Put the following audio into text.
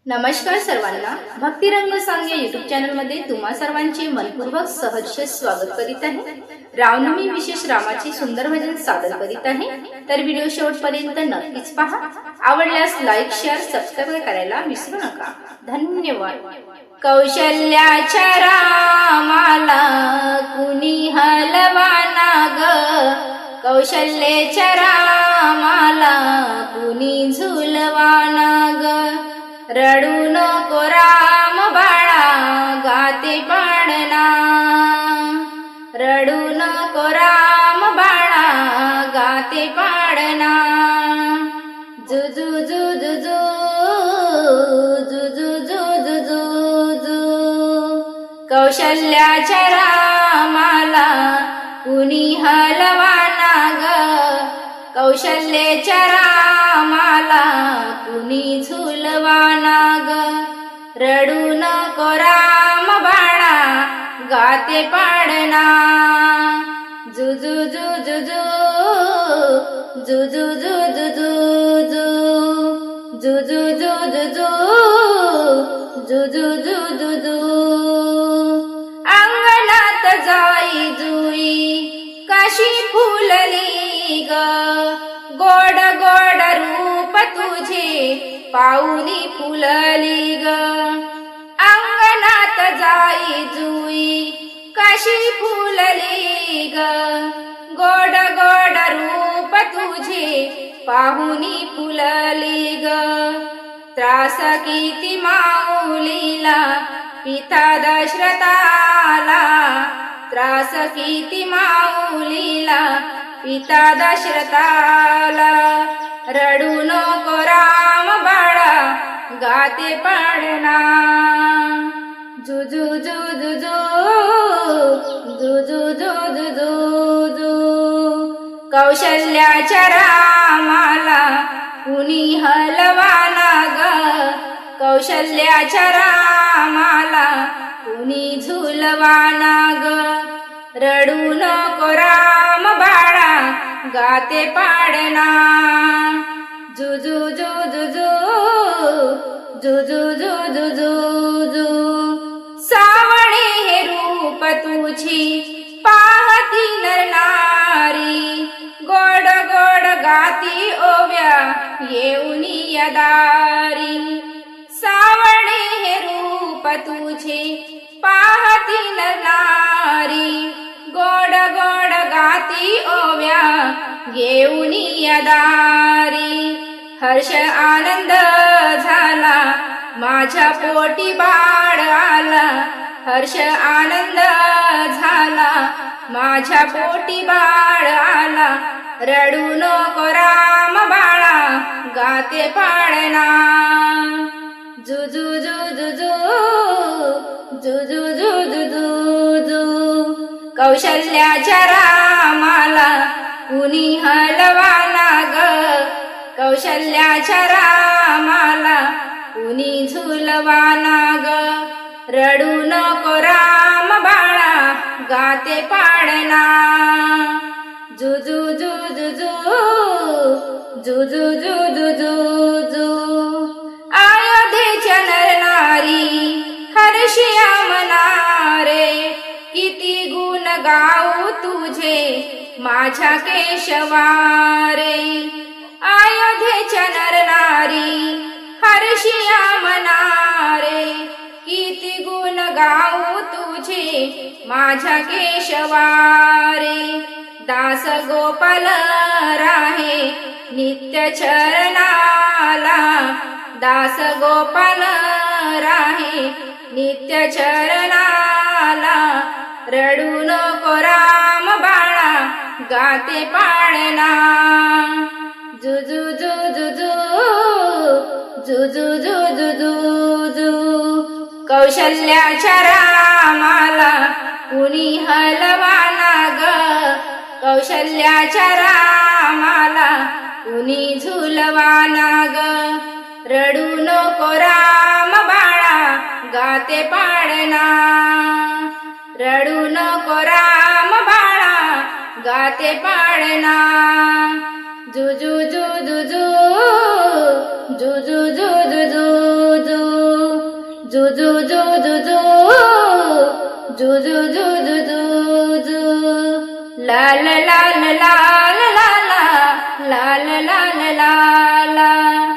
नमस्कार सर्वांना, भक्तिरंग सांग या युट्यूब चॅनल मध्ये तुम्हा सर्वांचे मनपूर्वक सहर्ष स्वागत करीत आहे। रामनवमी विशेष रामाची सुंदर भजन सादर करीत आहे, तर व्हिडिओ शेवटपर्यंत नक्कीच पहा। आवडल्यास लाईक, शेअर, सबस्क्राइब करायला विसरू नका। धन्यवाद। कौशल्याच्या रामाला कुणी हलवाना ग, कौशल्याच्या रामाला कुणी झुलवाना ग। रडू नको राम बाळा गाते पाडना, रडू नको राम बाळा गाते पाडना। जुजू जुजू जुजू जुजू जुजू, कौशल्याच्या रामाला कुणी हलवाना ग, कौशल्याच्या रामाला कुणी झुलवाना ग। रडू नको राम बाळा गाते पाडना। जुजू जुजू जुजू जुजू जुजू जुजू जुजू जुजू जुजू जुजू, अंगणात जाई जुई कशी फुलली ग, गोड गोड रूप तुझे पाऊनी फुलली ग। अंगणात जाई जुई कशी फुलली ग, गोड गोड रूप तुझे पाहुनी फुलली ग। त्रास किती माऊलीला पिता दशरथाला, त्रास किती माऊलीला पिता दशरथाला। रडू नको राम बाळा गाते पाडना। जुजू जुजू जुजू जुजू जुजू, कौशल्याच्या रामाला कुणी हलवाना ग, कौशल्याच्या रामाला कुणी झुलवाना ग। रडू नको राम बाळा गाते पाडना। जुजू जुजू जुजू जुजू जुजू, सावळे हे रूप तुझी पाहती नर नारी, गोड गोड गाती ओव्या येऊनी या दारी। सावळे हे रूप तुझे पाहती नर नारी, गोड गोड गाती ओव्या येऊनी या दारी। हर्ष आनंद झाला माझ्या पोटी बाळ आला, हर्ष आनंद झाला माझ्या पोटी बाळ आला। रडू नको राम बाळा गाते पाडना। जुजू जुजू जुजू जुजू जुजू, कौशल्याच्या रामाला कुणी हलवाना ग, कौशल्याच्या रामाला कुणी झुलवाना ग। रडू नको राम बाळा गाते पाडना। जुजू जुजू जुजू जुजू जुजू, अयोध्येच्या नर नारी हर्षिया मनारे, किती गुण गाऊ तुझे माझ्या केशवारे। अयोध्येच्या नर नारी हर्षिया मनारे, किती गुण गाऊ तुझे माझ्या केशवारे। दास गोपाल राहे नित्य चरणाला, दास गोपाल राहे नित्य चरणाला। रडू नको राम बाळा गाते पाडना। जुजू जुजू जुजू जुजू जुजू, कौशल्याच्या रामाला कुणी हलवाना ग, कौशल्याच्या रामाला कुणी झुलवाना ग। रडू नको राम बाळा गाते पाडना। रडू नको राम बाळा गाते पाडना। जुजू जुजू जुजू जुजू जुजू जुजू जो जो जो जो जो जो जो जो जो जो ला ला ला ला ला ला ला ला ला ला ला ला ला